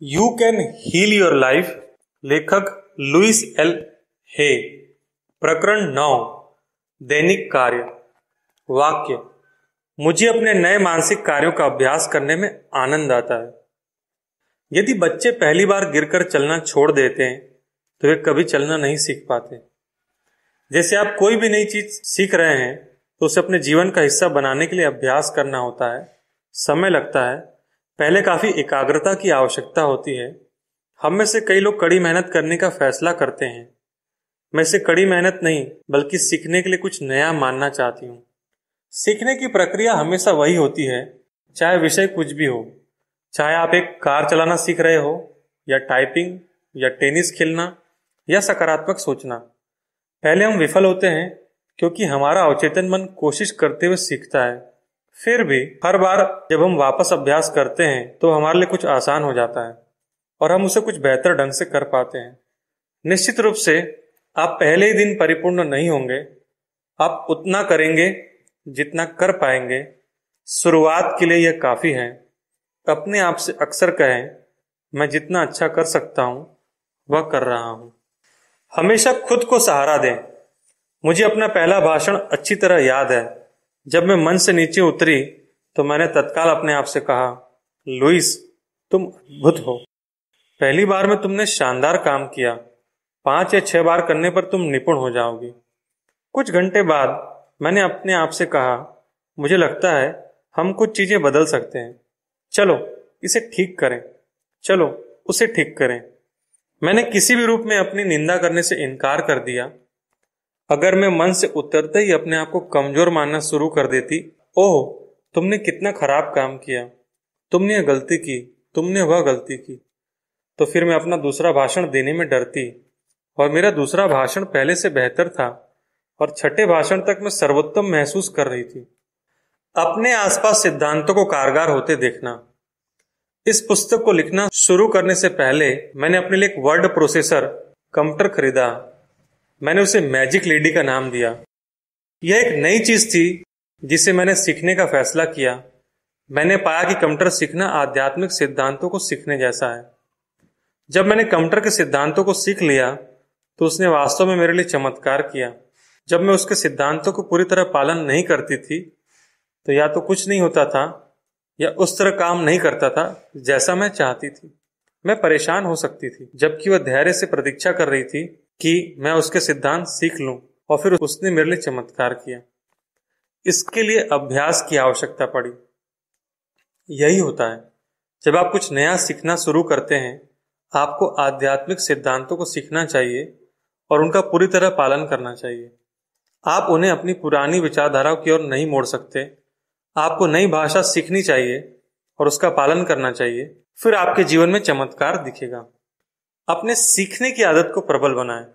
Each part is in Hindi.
You can heal your life. लेखक लुइस एल हे। प्रकरण 9। दैनिक कार्य। वाक्य। मुझे अपने नए मानसिक कार्यों का अभ्यास करने में आनंद आता है। यदि बच्चे पहली बार गिरकर चलना छोड़ देते हैं तो वे कभी चलना नहीं सीख पाते। जैसे आप कोई भी नई चीज सीख रहे हैं तो उसे अपने जीवन का हिस्सा बनाने के लिए अभ्यास करना होता है, समय लगता है, पहले काफी एकाग्रता की आवश्यकता होती है। हम में से कई लोग कड़ी मेहनत करने का फैसला करते हैं। मैं इसे कड़ी मेहनत नहीं बल्कि सीखने के लिए कुछ नया मानना चाहती हूँ। सीखने की प्रक्रिया हमेशा वही होती है, चाहे विषय कुछ भी हो। चाहे आप एक कार चलाना सीख रहे हो, या टाइपिंग, या टेनिस खेलना, या सकारात्मक सोचना। पहले हम विफल होते हैं क्योंकि हमारा अवचेतन मन कोशिश करते हुए सीखता है। फिर भी हर बार जब हम वापस अभ्यास करते हैं तो हमारे लिए कुछ आसान हो जाता है और हम उसे कुछ बेहतर ढंग से कर पाते हैं। निश्चित रूप से आप पहले ही दिन परिपूर्ण नहीं होंगे। आप उतना करेंगे जितना कर पाएंगे। शुरुआत के लिए यह काफी है। अपने आप से अक्सर कहें, मैं जितना अच्छा कर सकता हूं वह कर रहा हूं। हमेशा खुद को सहारा दें। मुझे अपना पहला भाषण अच्छी तरह याद है। जब मैं मंच से नीचे उतरी तो मैंने तत्काल अपने आप से कहा, लुइस, तुम अद्भुत हो। पहली बार में तुमने शानदार काम किया। 5 या 6 बार करने पर तुम निपुण हो जाओगी। कुछ घंटे बाद मैंने अपने आप से कहा, मुझे लगता है हम कुछ चीजें बदल सकते हैं। चलो इसे ठीक करें, चलो उसे ठीक करें। मैंने किसी भी रूप में अपनी निंदा करने से इनकार कर दिया। अगर मैं मन से उतरते ही अपने आप को कमजोर मानना शुरू कर देती, ओह तुमने कितना खराब काम किया, तुमने यह गलती की, तुमने वह गलती की, तो फिर मैं अपना दूसरा भाषण देने में डरती। और मेरा दूसरा भाषण पहले से बेहतर था और छठे भाषण तक मैं सर्वोत्तम महसूस कर रही थी। अपने आसपास सिद्धांतों को कारगर होते देखना। इस पुस्तक को लिखना शुरू करने से पहले मैंने अपने लिए एक वर्ड प्रोसेसर कंप्यूटर खरीदा। मैंने उसे मैजिक लेडी का नाम दिया। यह एक नई चीज थी जिसे मैंने सीखने का फैसला किया। मैंने पाया कि कंप्यूटर सीखना आध्यात्मिक सिद्धांतों को सीखने जैसा है। जब मैंने कंप्यूटर के सिद्धांतों को सीख लिया तो उसने वास्तव में मेरे लिए चमत्कार किया। जब मैं उसके सिद्धांतों को पूरी तरह पालन नहीं करती थी तो या तो कुछ नहीं होता था या उस तरह काम नहीं करता था जैसा मैं चाहती थी। मैं परेशान हो सकती थी, जबकि वह धैर्य से प्रतीक्षा कर रही थी कि मैं उसके सिद्धांत सीख लूं, और फिर उसने मेरे लिए चमत्कार किया। इसके लिए अभ्यास की आवश्यकता पड़ी। यही होता है, जब आप कुछ नया सीखना शुरू करते हैं, आपको आध्यात्मिक सिद्धांतों को सीखना चाहिए और उनका पूरी तरह पालन करना चाहिए। आप उन्हें अपनी पुरानी विचारधाराओं की ओर नहीं मोड़ सकते। आपको नई भाषा सीखनी चाहिए और उसका पालन करना चाहिए, फिर आपके जीवन में चमत्कार दिखेगा। अपने सीखने की आदत को प्रबल बनाएं।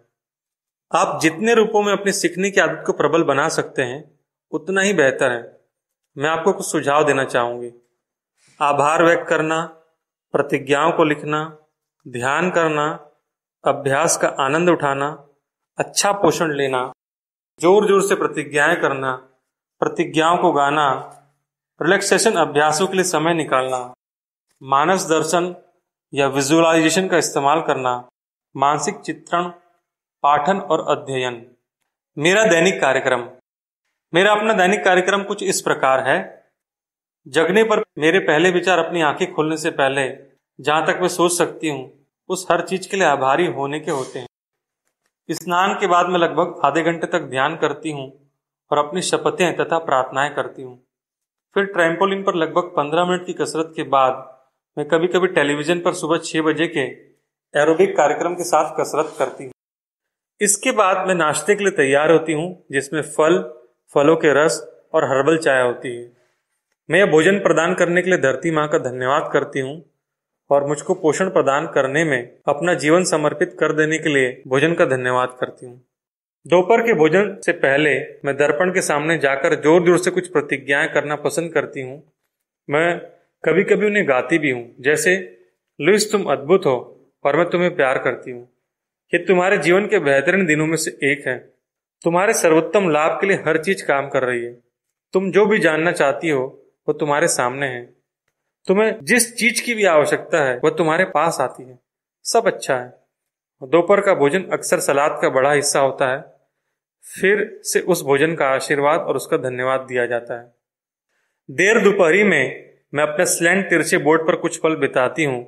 आप जितने रूपों में अपने सीखने की आदत को प्रबल बना सकते हैं उतना ही बेहतर है। मैं आपको कुछ सुझाव देना चाहूंगी। आभार व्यक्त करना, प्रतिज्ञाओं को लिखना, ध्यान करना, अभ्यास का आनंद उठाना, अच्छा पोषण लेना, जोर जोर से प्रतिज्ञाएं करना, प्रतिज्ञाओं को गाना, रिलैक्सेशन अभ्यासों के लिए समय निकालना, मानस दर्शन या विजुअलाइजेशन का इस्तेमाल करना, मानसिक चित्रण, पाठन और अध्ययन। मेरा दैनिक कार्यक्रम। मेरा अपना दैनिक कार्यक्रम कुछ इस प्रकार है। जगने पर मेरे पहले विचार अपनी आंखें खोलने से पहले जहां तक मैं सोच सकती हूँ उस हर चीज के लिए आभारी होने के होते हैं। स्नान के बाद मैं लगभग आधे घंटे तक ध्यान करती हूँ और अपनी शपथें तथा प्रार्थनाएं करती हूँ। फिर ट्रैम्पोलिन पर लगभग 15 मिनट की कसरत के बाद मैं कभी कभी टेलीविजन पर सुबह 6 बजे के एरोबिक कार्यक्रम के साथ कसरत करती हूँ। इसके बाद मैं नाश्ते के लिए तैयार होती हूँ, जिसमें फल, फलों के रस और हर्बल चाय होती है। मैं यह भोजन प्रदान करने के लिए धरती माँ का धन्यवाद करती हूँ और मुझको पोषण प्रदान करने में अपना जीवन समर्पित कर देने के लिए भोजन का धन्यवाद करती हूँ। दोपहर के भोजन से पहले मैं दर्पण के सामने जाकर जोर जोर से कुछ प्रतिज्ञाएं करना पसंद करती हूँ। मैं कभी कभी उन्हें गाती भी हूँ, जैसे, लुइस तुम अद्भुत हो और मैं तुम्हें प्यार करती हूँ। ये तुम्हारे जीवन के बेहतरीन दिनों में से एक है। तुम्हारे सर्वोत्तम लाभ के लिए हर चीज काम कर रही है। तुम जो भी जानना चाहती हो वो तुम्हारे सामने है। तुम्हें जिस चीज की भी आवश्यकता है वह तुम्हारे पास आती है। सब अच्छा है। दोपहर का भोजन अक्सर सलाद का बड़ा हिस्सा होता है। फिर से उस भोजन का आशीर्वाद और उसका धन्यवाद दिया जाता है। देर दोपहरी में मैं अपने स्लैंट तिरछे बोर्ड पर कुछ पल बिताती हूँ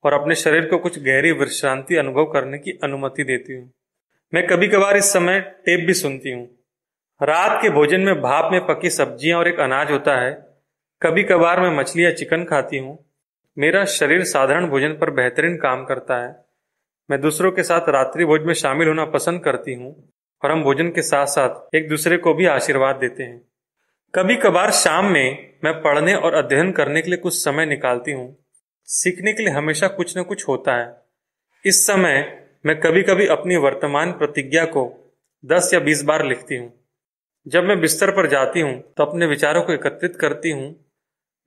और अपने शरीर को कुछ गहरी विश्रांति अनुभव करने की अनुमति देती हूँ। मैं कभी कभार इस समय टेप भी सुनती हूँ। रात के भोजन में भाप में पकी सब्जियां और एक अनाज होता है। कभी कभार मैं मछली या चिकन खाती हूँ। मेरा शरीर साधारण भोजन पर बेहतरीन काम करता है। मैं दूसरों के साथ रात्रि भोज में शामिल होना पसंद करती हूँ और हम भोजन के साथ साथ एक दूसरे को भी आशीर्वाद देते हैं। कभी कभार शाम में मैं पढ़ने और अध्ययन करने के लिए कुछ समय निकालती हूँ। सीखने के लिए हमेशा कुछ न कुछ होता है। इस समय मैं कभी कभी अपनी वर्तमान प्रतिज्ञा को 10 या 20 बार लिखती हूँ। जब मैं बिस्तर पर जाती हूँ तो अपने विचारों को एकत्रित करती हूँ।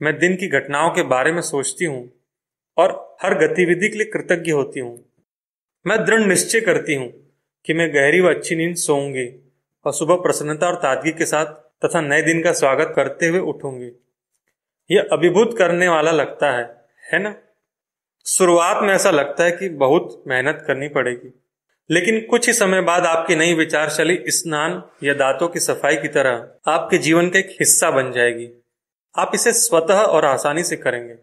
मैं दिन की घटनाओं के बारे में सोचती हूँ और हर गतिविधि के लिए कृतज्ञ होती हूँ। मैं दृढ़ निश्चय करती हूँ कि मैं गहरी व अच्छी नींद सोऊंगी और सुबह प्रसन्नता और ताजगी के साथ तथा नए दिन का स्वागत करते हुए उठूंगी। यह अभिभूत करने वाला लगता है ना? शुरुआत में ऐसा लगता है कि बहुत मेहनत करनी पड़ेगी, लेकिन कुछ ही समय बाद आपकी नई विचारशैली स्नान या दांतों की सफाई की तरह आपके जीवन का एक हिस्सा बन जाएगी। आप इसे स्वतः और आसानी से करेंगे।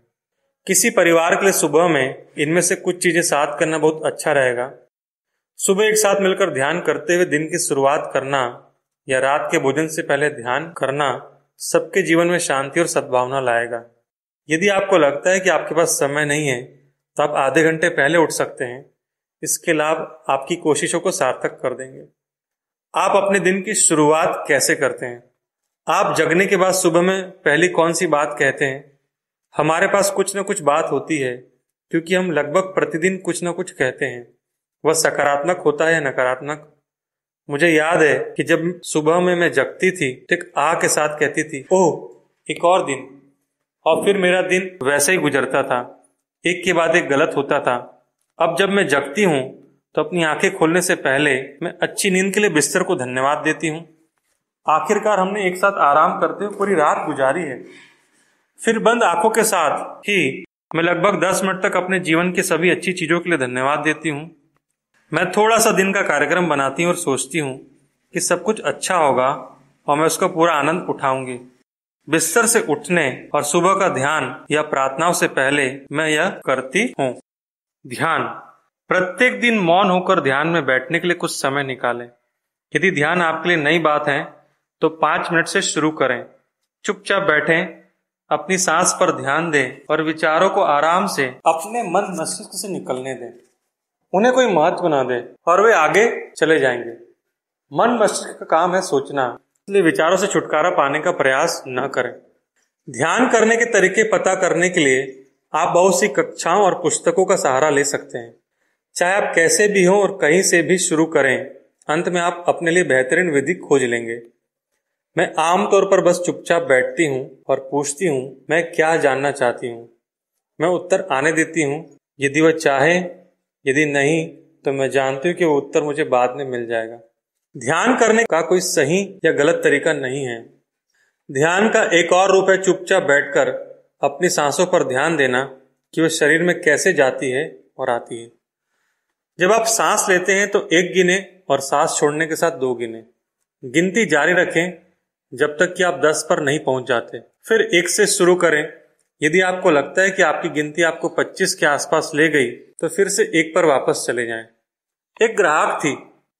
किसी परिवार के लिए सुबह में इनमें से कुछ चीजें साथ करना बहुत अच्छा रहेगा। सुबह एक साथ मिलकर ध्यान करते हुए दिन की शुरुआत करना या रात के भोजन से पहले ध्यान करना सबके जीवन में शांति और सद्भावना लाएगा। यदि आपको लगता है कि आपके पास समय नहीं है तो आप आधे घंटे पहले उठ सकते हैं। इसके लाभ आपकी कोशिशों को सार्थक कर देंगे। आप अपने दिन की शुरुआत कैसे करते हैं? आप जगने के बाद सुबह में पहली कौन सी बात कहते हैं? हमारे पास कुछ न कुछ बात होती है क्योंकि हम लगभग प्रतिदिन कुछ न कुछ कहते हैं। वह सकारात्मक होता है या नकारात्मक। मुझे याद है कि जब सुबह में मैं जगती थी तो एक आ के साथ कहती थी, ओह एक और दिन, और फिर मेरा दिन वैसे ही गुजरता था, एक के बाद एक गलत होता था। अब जब मैं जगती हूँ तो अपनी आंखें खोलने से पहले मैं अच्छी नींद के लिए बिस्तर को धन्यवाद देती हूँ। आखिरकार हमने एक साथ आराम करते हुए पूरी रात गुजारी है। फिर बंद आंखों के साथ ही मैं लगभग 10 मिनट तक अपने जीवन की सभी अच्छी चीजों के लिए धन्यवाद देती हूँ। मैं थोड़ा सा दिन का कार्यक्रम बनाती हूँ और सोचती हूँ कि सब कुछ अच्छा होगा और मैं उसका पूरा आनंद उठाऊंगी। बिस्तर से उठने और सुबह का ध्यान या प्रार्थनाओं से पहले मैं यह करती हूँ। ध्यान। प्रत्येक दिन मौन होकर ध्यान में बैठने के लिए कुछ समय निकालें। यदि ध्यान आपके लिए नई बात है तो 5 मिनट से शुरू करें। चुपचाप बैठें, अपनी सांस पर ध्यान दें और विचारों को आराम से अपने मन मस्तिष्क से निकलने दें। उन्हें कोई महत्व न दें और वे आगे चले जाएंगे। मन मस्तिष्क का काम है सोचना, इसलिए विचारों से छुटकारा पाने का प्रयास न करें। ध्यान करने के तरीके पता करने के लिए आप बहुत सी कक्षाओं और पुस्तकों का सहारा ले सकते हैं। चाहे आप कैसे भी हो और कहीं से भी शुरू करें, अंत में आप अपने लिए बेहतरीन विधि खोज लेंगे। मैं आमतौर पर बस चुपचाप बैठती हूँ और पूछती हूँ मैं क्या जानना चाहती हूँ। मैं उत्तर आने देती हूँ। यदि वह चाहे, यदि नहीं तो मैं जानती हूँ कि वो उत्तर मुझे बाद में मिल जाएगा। ध्यान करने का कोई सही या गलत तरीका नहीं है। ध्यान का एक और रूप है चुपचाप बैठकर अपनी सांसों पर ध्यान देना कि वह शरीर में कैसे जाती है और आती है। जब आप सांस लेते हैं तो 1 गिने और सांस छोड़ने के साथ 2 गिने। गिनती जारी रखें जब तक कि आप 10 पर नहीं पहुंच जाते। फिर 1 से शुरू करें। यदि आपको लगता है कि आपकी गिनती आपको 25 के आसपास ले गई तो फिर से 1 पर वापस चले जाएं। एक ग्राहक थी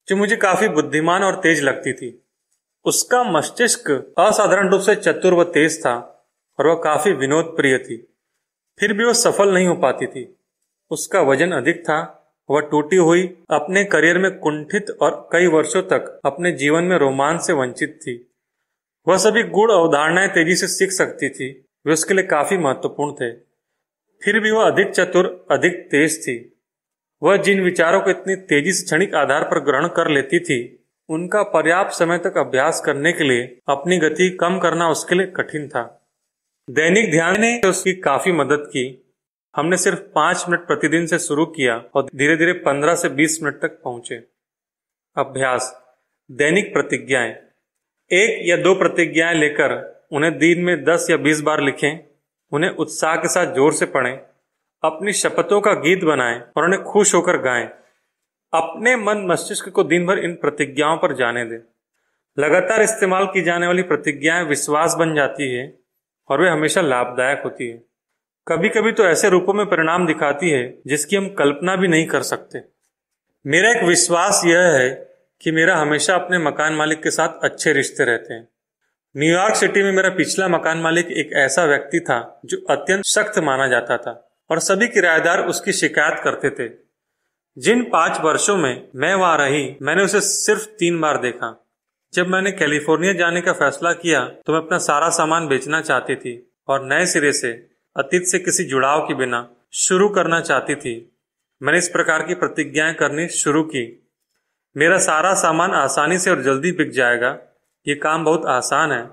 जो मुझे काफी बुद्धिमान और तेज लगती थी। उसका मस्तिष्क असाधारण रूप से चतुर व तेज था और वह काफी विनोद प्रिय थी। फिर भी वह सफल नहीं हो पाती थी। उसका वजन अधिक था। वह टूटी हुई, अपने करियर में कुंठित और कई वर्षों तक अपने जीवन में रोमांच से वंचित थी। वह सभी गुण अवधारणाएं तेजी से सीख सकती थी। वे उसके लिए काफी महत्वपूर्ण थे। फिर भी वह अधिक चतुर, अधिक तेज थी। वह जिन विचारों को इतनी तेजी से क्षणिक आधार पर ग्रहण कर लेती थी, उनका पर्याप्त समय तक अभ्यास करने के लिए अपनी गति कम करना उसके लिए कठिन था। दैनिक ध्यान ने उसकी काफी मदद की। हमने सिर्फ 5 मिनट प्रतिदिन से शुरू किया और धीरे धीरे 15 से 20 मिनट तक पहुंचे। अभ्यास। दैनिक प्रतिज्ञाएं। 1 या 2 प्रतिज्ञाएं लेकर उन्हें दिन में 10 या 20 बार लिखें। उन्हें उत्साह के साथ जोर से पढ़ें, अपनी शपथों का गीत बनाएं और उन्हें खुश होकर गाएं। अपने मन मस्तिष्क को दिन भर इन प्रतिज्ञाओं पर जाने दें। लगातार इस्तेमाल की जाने वाली प्रतिज्ञाएं विश्वास बन जाती है और वे हमेशा लाभदायक होती है। कभी कभी तो ऐसे रूपों में परिणाम दिखाती है जिसकी हम कल्पना भी नहीं कर सकते। मेरा एक विश्वास यह है कि मेरा हमेशा अपने मकान मालिक के साथ अच्छे रिश्ते रहते हैं। न्यूयॉर्क सिटी में मेरा पिछला मकान मालिक एक ऐसा व्यक्ति था जो अत्यंत सख्त माना जाता था और सभी किराएदार उसकी शिकायत करते थे। जिन 5 वर्षों में मैं वहां रही, मैंने उसे सिर्फ 3 बार देखा। जब मैंने कैलिफोर्निया जाने का फैसला किया तो मैं अपना सारा सामान बेचना चाहती थी और नए सिरे से, अतीत से किसी जुड़ाव के बिना शुरू करना चाहती थी। मैंने इस प्रकार की प्रतिज्ञाएं करनी शुरू की। मेरा सारा सामान आसानी से और जल्दी बिक जाएगा, ये काम बहुत आसान है,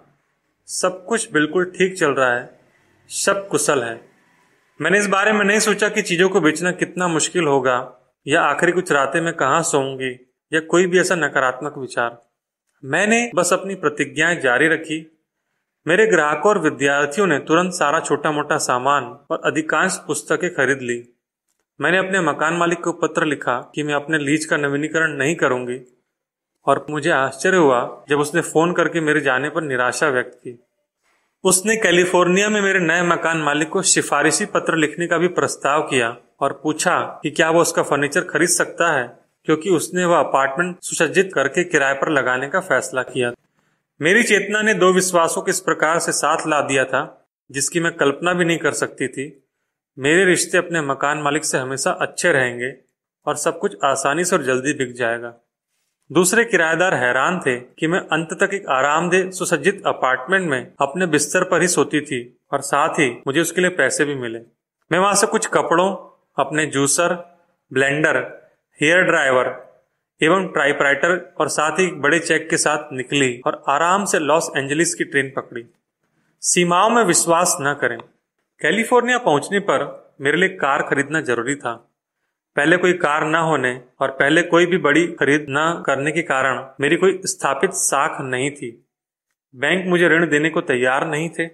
सब कुछ बिल्कुल ठीक चल रहा है, सब कुशल है। मैंने इस बारे में नहीं सोचा कि चीजों को बेचना कितना मुश्किल होगा या आखिरी कुछ रातें मैं कहाँ सोऊंगी या कोई भी ऐसा नकारात्मक विचार। मैंने बस अपनी प्रतिज्ञाएं जारी रखी। मेरे ग्राहकों और विद्यार्थियों ने तुरंत सारा छोटा मोटा सामान और अधिकांश पुस्तकें खरीद ली। मैंने अपने मकान मालिक को पत्र लिखा कि मैं अपने लीज का नवीनीकरण नहीं करूंगी और मुझे आश्चर्य हुआ जब उसने फोन करके मेरे जाने पर निराशा व्यक्त की। उसने कैलिफोर्निया में मेरे नए मकान मालिक को सिफारिशी पत्र लिखने का भी प्रस्ताव किया और पूछा कि क्या वो उसका फर्नीचर खरीद सकता है, क्योंकि उसने वह अपार्टमेंट सुसज्जित करके किराए पर लगाने का फैसला किया। मेरी चेतना ने 2 विश्वासों को इस प्रकार से साथ ला दिया था जिसकी मैं कल्पना भी नहीं कर सकती थी। मेरे रिश्ते अपने मकान मालिक से हमेशा अच्छे रहेंगे और सब कुछ आसानी से और जल्दी बिक जाएगा। दूसरे किराएदार हैरान थे कि मैं अंत तक एक आरामदेह सुसज्जित अपार्टमेंट में अपने बिस्तर पर ही सोती थी और साथ ही मुझे उसके लिए पैसे भी मिले। मैं वहां से कुछ कपड़ों, अपने जूसर, ब्लेंडर, हेयर ड्रायर एवं टाइपराइटर और साथ ही बड़े चेक के साथ निकली और आराम से लॉस एंजलिस की ट्रेन पकड़ी। सीमाओं में विश्वास न करें। कैलिफोर्निया पहुंचने पर मेरे लिए कार खरीदना जरूरी था। पहले कोई कार न होने और पहले कोई भी बड़ी खरीद न करने के कारण मेरी कोई स्थापित साख नहीं थी। बैंक मुझे ऋण देने को तैयार नहीं थे।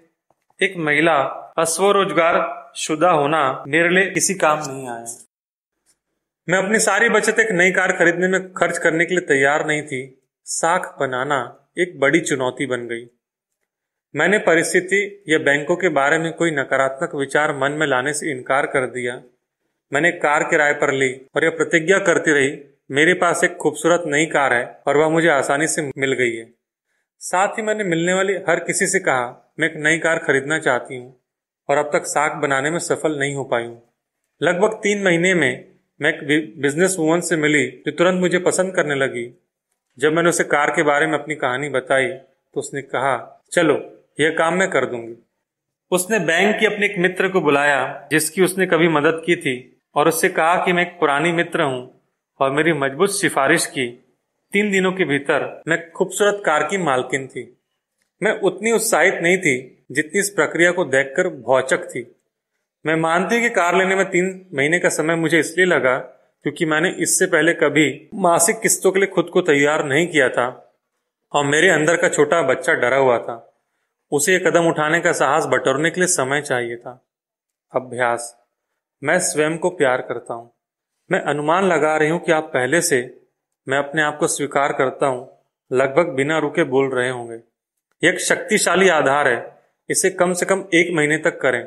एक महिला अस्वरोजगार शुदा होना मेरे लिए किसी काम नहीं आया। मैं अपनी सारी बचत एक नई कार खरीदने में खर्च करने के लिए तैयार नहीं थी। साख बनाना एक बड़ी चुनौती बन गई। मैंने परिस्थिति या बैंकों के बारे में कोई नकारात्मक विचार मन में लाने से इनकार कर दिया। मैंने कार किराए पर ली और यह प्रतिज्ञा करती रही, मेरे पास एक खूबसूरत नई कार है और वह मुझे आसानी से मिल गई है। साथ ही मैंने मिलने वाली हर किसी से कहा मैं एक नई कार खरीदना चाहती हूँ और अब तक साख बनाने में सफल नहीं हो पाई हूँ। लगभग 3 महीने में मैं एक बिजनेस वूमन से मिली जो तुरंत मुझे पसंद करने लगी। जब मैंने उसे कार के बारे में अपनी कहानी बताई तो उसने कहा, चलो यह काम मैं कर दूंगी। उसने बैंक के अपने एक मित्र को बुलाया जिसकी उसने कभी मदद की थी और उससे कहा कि मैं एक पुरानी मित्र हूं और मेरी मजबूत सिफारिश की। 3 दिनों के भीतर मैं खूबसूरत कार की मालकिन थी। मैं उतनी उत्साहित नहीं थी जितनी इस प्रक्रिया को देखकर भौचक थी। मैं मानती हूँ कि कार लेने में 3 महीने का समय मुझे इसलिए लगा क्योंकि मैंने इससे पहले कभी मासिक किस्तों के लिए खुद को तैयार नहीं किया था और मेरे अंदर का छोटा बच्चा डरा हुआ था। उसे ये कदम उठाने का साहस बटोरने के लिए समय चाहिए था। अभ्यास। मैं स्वयं को प्यार करता हूँ। मैं अनुमान लगा रही हूँ कि आप पहले से मैं अपने आप को स्वीकार करता हूँ लगभग बिना रुके बोल रहे होंगे। यह एक शक्तिशाली आधार है। इसे कम से कम 1 महीने तक करें।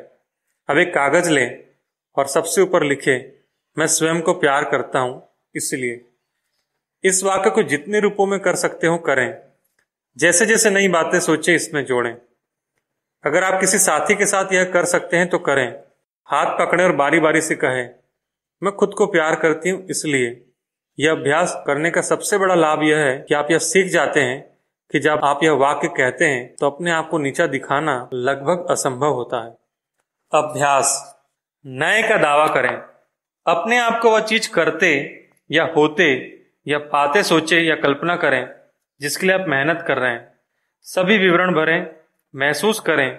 अब एक कागज लें और सबसे ऊपर लिखें, मैं स्वयं को प्यार करता हूं इसलिए। इस वाक्य को जितने रूपों में कर सकते हो करें। जैसे जैसे नई बातें सोचें इसमें जोड़ें। अगर आप किसी साथी के साथ यह कर सकते हैं तो करें। हाथ पकड़ें और बारी बारी से कहें, मैं खुद को प्यार करती हूं इसलिए। यह अभ्यास करने का सबसे बड़ा लाभ यह है कि आप यह सीख जाते हैं कि जब आप यह वाक्य कहते हैं तो अपने आप को नीचा दिखाना लगभग असंभव होता है। अभ्यास। नए का दावा करें। अपने आप को वह चीज करते या होते या पाते सोचे या कल्पना करें जिसके लिए आप मेहनत कर रहे हैं। सभी विवरण भरें, महसूस करें,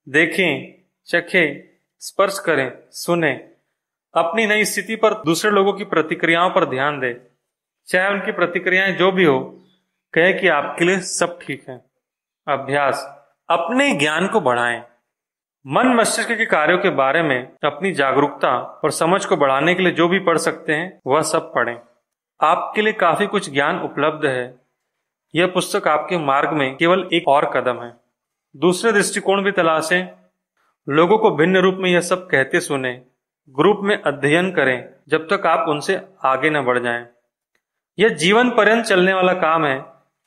देखें, चखें, स्पर्श करें, सुनें। अपनी नई स्थिति पर दूसरे लोगों की प्रतिक्रियाओं पर ध्यान दें। चाहे उनकी प्रतिक्रियाएं जो भी हो, कहें कि आपके लिए सब ठीक है। अभ्यास। अपने ज्ञान को बढ़ाएं। मन मस्तिष्क के कार्यों के बारे में अपनी जागरूकता और समझ को बढ़ाने के लिए जो भी पढ़ सकते हैं वह सब पढ़ें। आपके लिए काफी कुछ ज्ञान उपलब्ध है। यह पुस्तक आपके मार्ग में केवल एक और कदम है। दूसरे दृष्टिकोण भी तलाशें। लोगों को भिन्न रूप में यह सब कहते सुने। ग्रुप में अध्ययन करें जब तक आप उनसे आगे न बढ़ जाएं। यह जीवन पर्यंत चलने वाला काम है।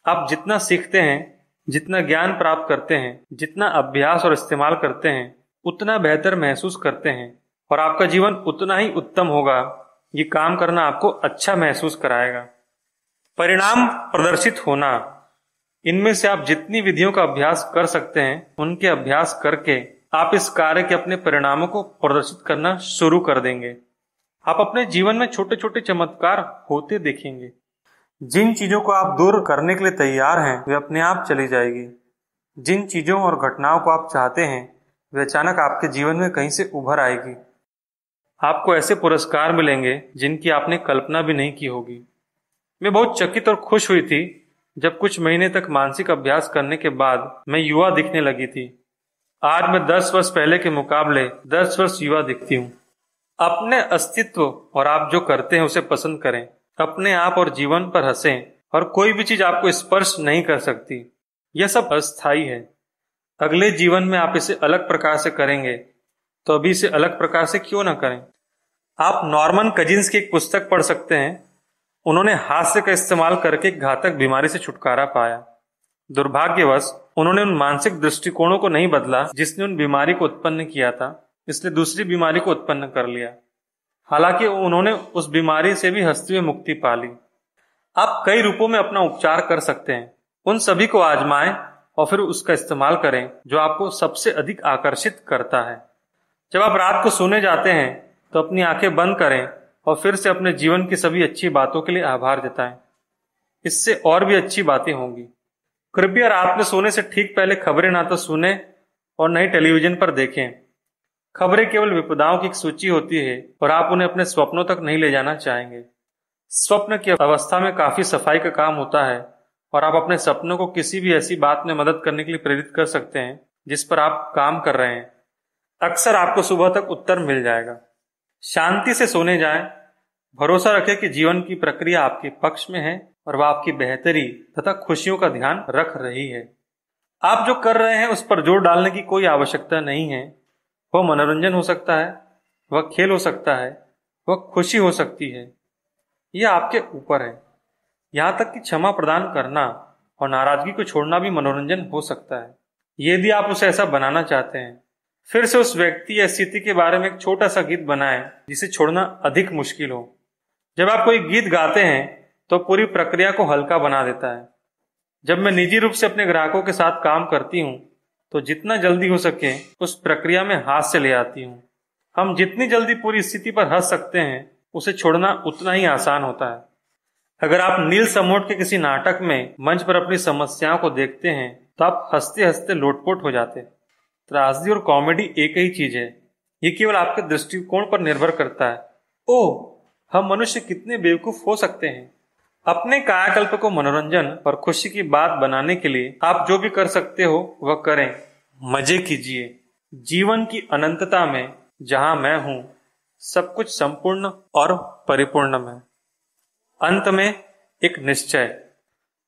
आप जितना सीखते हैं, जितना ज्ञान प्राप्त करते हैं, जितना अभ्यास और इस्तेमाल करते हैं, उतना बेहतर महसूस करते हैं और आपका जीवन उतना ही उत्तम होगा। ये काम करना आपको अच्छा महसूस कराएगा। परिणाम प्रदर्शित होना। इनमें से आप जितनी विधियों का अभ्यास कर सकते हैं, उनके अभ्यास करके आप इस कार्य के अपने परिणामों को प्रदर्शित करना शुरू कर देंगे। आप अपने जीवन में छोटे छोटे चमत्कार होते देखेंगे। जिन चीजों को आप दूर करने के लिए तैयार हैं, वे अपने आप चली जाएगी। जिन चीजों और घटनाओं को आप चाहते हैं, वे अचानक आपके जीवन में कहीं से उभर आएगी। आपको ऐसे पुरस्कार मिलेंगे जिनकी आपने कल्पना भी नहीं की होगी। मैं बहुत चकित और खुश हुई थी जब कुछ महीने तक मानसिक अभ्यास करने के बाद मैं युवा दिखने लगी थी। आज मैं 10 वर्ष पहले के मुकाबले 10 वर्ष युवा दिखती हूँ। अपने अस्तित्व और आप जो करते हैं उसे पसंद करें। अपने आप और जीवन पर हंसें और कोई भी चीज आपको स्पर्श नहीं कर सकती। यह सब अस्थायी है। अगले जीवन में आप इसे अलग प्रकार से करेंगे, तो अभी इसे अलग प्रकार से क्यों ना करें। आप नॉर्मन कजिंस की एक पुस्तक पढ़ सकते हैं। उन्होंने हास्य का इस्तेमाल करके एक घातक बीमारी से छुटकारा पाया। दुर्भाग्यवश उन्होंने उन मानसिक दृष्टिकोणों को नहीं बदला जिसने उन बीमारी को उत्पन्न किया था, इसलिए दूसरी बीमारी को उत्पन्न कर लिया। हालांकि उन्होंने उस बीमारी से भी हंसते हुए मुक्ति पा ली। आप कई रूपों में अपना उपचार कर सकते हैं। उन सभी को आजमाएं और फिर उसका इस्तेमाल करें जो आपको सबसे अधिक आकर्षित करता है। जब आप रात को सोने जाते हैं तो अपनी आंखें बंद करें और फिर से अपने जीवन की सभी अच्छी बातों के लिए आभार जताएं। इससे और भी अच्छी बातें होंगी। कृपया रात में सोने से ठीक पहले खबरें ना तो सुने और न ही टेलीविजन पर देखें। खबरें केवल विपदाओं की एक सूची होती है और आप उन्हें अपने स्वप्नों तक नहीं ले जाना चाहेंगे। स्वप्न की अवस्था में काफी सफाई का काम होता है और आप अपने सपनों को किसी भी ऐसी बात में मदद करने के लिए प्रेरित कर सकते हैं जिस पर आप काम कर रहे हैं। अक्सर आपको सुबह तक उत्तर मिल जाएगा। शांति से सोने जाएं। भरोसा रखें कि जीवन की प्रक्रिया आपके पक्ष में है और वह आपकी बेहतरी तथा खुशियों का ध्यान रख रही है। आप जो कर रहे हैं उस पर जोर डालने की कोई आवश्यकता नहीं है। वह मनोरंजन हो सकता है, वह खेल हो सकता है, वह खुशी हो सकती है। यह आपके ऊपर है। यहाँ तक कि क्षमा प्रदान करना और नाराजगी को छोड़ना भी मनोरंजन हो सकता है, यदि आप उसे ऐसा बनाना चाहते हैं। फिर से उस व्यक्ति या स्थिति के बारे में एक छोटा सा गीत बनाएं जिसे छोड़ना अधिक मुश्किल हो। जब आप कोई गीत गाते हैं तो पूरी प्रक्रिया को हल्का बना देता है। जब मैं निजी रूप से अपने ग्राहकों के साथ काम करती हूँ तो जितना जल्दी हो सके उस प्रक्रिया में हास्य ले आती हूँ। हम जितनी जल्दी पूरी स्थिति पर हंस सकते हैं, उसे छोड़ना उतना ही आसान होता है। अगर आप नील समोट के किसी नाटक में मंच पर अपनी समस्याओं को देखते हैं तो आप हंसते हंसते लोटपोट हो जाते। त्रासदी और कॉमेडी एक ही चीज है। ये केवल आपके दृष्टिकोण पर निर्भर करता है। ओह, हम मनुष्य कितने बेवकूफ हो सकते हैं। अपने कायाकल्प को मनोरंजन और खुशी की बात बनाने के लिए आप जो भी कर सकते हो वह करें। मजे कीजिए। जीवन की अनंतता में जहां मैं हूं, सब कुछ संपूर्ण और परिपूर्ण है। अंत में एक निश्चय।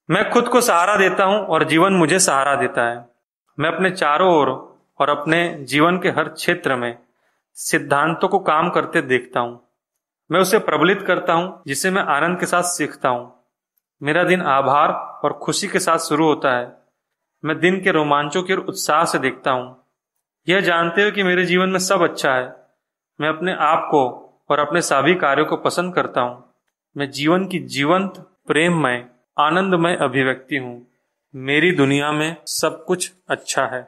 मैं खुद को सहारा देता हूं और जीवन मुझे सहारा देता है। मैं अपने चारों ओर और अपने जीवन के हर क्षेत्र में सिद्धांतों को काम करते देखता हूं। मैं उसे प्रबलित करता हूं जिसे मैं आनंद के साथ सीखता हूं। मेरा दिन आभार और खुशी के साथ शुरू होता है। मैं दिन के रोमांचों की ओर उत्साह से देखता हूं, यह जानते हुए कि मेरे जीवन में सब अच्छा है। मैं अपने आप को और अपने सभी कार्यों को पसंद करता हूं। मैं जीवन की जीवंत, प्रेममय, आनंदमय अभिव्यक्ति हूं। मेरी दुनिया में सब कुछ अच्छा है।